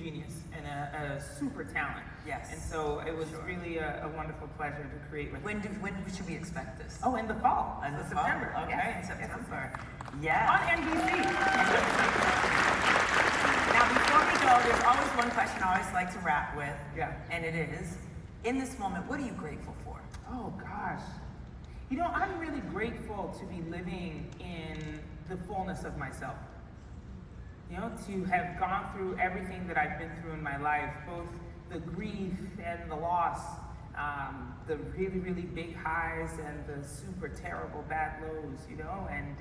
genius and a super talent. Yes. And so it was really a wonderful pleasure to create with When should we expect this? Oh, in the fall. In the So fall. September. Okay, Yes. in September. On Yeah. NBC. Now, before we go, there's always one question I always like to wrap with. Yeah. And it is, in this moment, what are you grateful for? Oh gosh. You know, I'm really grateful to be living in the fullness of myself. You know, to have gone through everything that I've been through in my life, both the grief and the loss, the really, really big highs and the super terrible bad lows, you know, and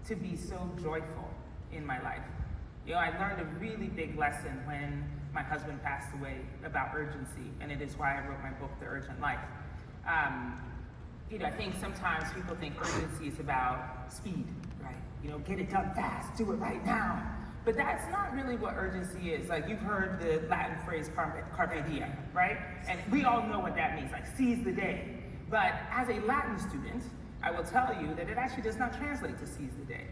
to be so joyful in my life. You know, I learned a really big lesson when my husband passed away about urgency, and it is why I wrote my book, The Urgent Life. You know, I think sometimes people think urgency is about speed, right? You know, get it done fast, do it right now. But that's not really what urgency is. Like, you've heard the Latin phrase carpe diem, right? And we all know what that means, like seize the day. But as a Latin student, I will tell you that it actually does not translate to seize the day.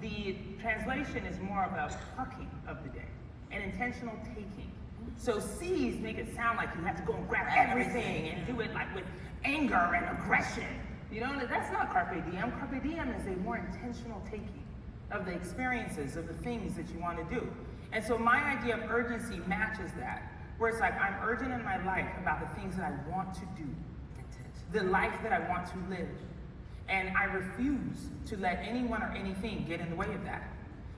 The translation is more of a plucking of the day, an intentional taking. So seize make it sound like you have to go and grab everything and do it like with anger and aggression. You know, that's not carpe diem. Carpe diem is a more intentional taking of the experiences, of the things that you want to do. And so my idea of urgency matches that, where it's like I'm urgent in my life about the things that I want to do, the life that I want to live. And I refuse to let anyone or anything get in the way of that,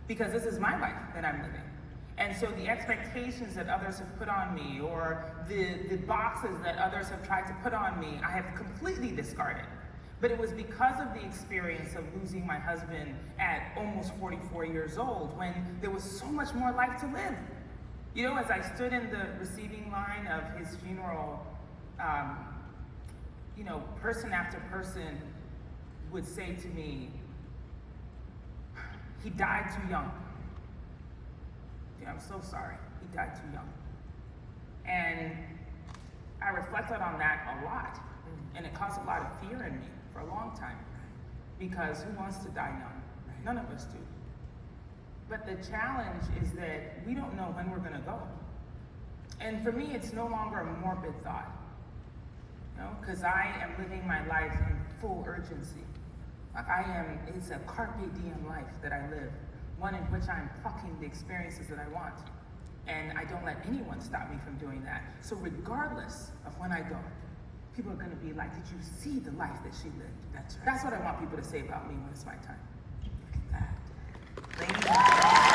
because this is my life that I'm living. And so the expectations that others have put on me, or the boxes that others have tried to put on me, I have completely discarded. But it was because of the experience of losing my husband at almost 44 years old, when there was so much more life to live. You know, as I stood in the receiving line of his funeral, you know, person after person would say to me, he died too young. Yeah, I'm so sorry, he died too young. And I reflected on that a lot, and it caused a lot of fear in me for a long time, because who wants to die young? None of us do. But the challenge is that we don't know when we're gonna go. And for me, it's no longer a morbid thought, you know, because I am living my life in full urgency. Like it's a carpe diem life that I live, one in which I'm plucking the experiences that I want. And I don't let anyone stop me from doing that. So regardless of when I go, people are gonna be like, did you see the life that she lived? That's right. That's what I want people to say about me when it's my time. Look at that. Ladies and gentlemen.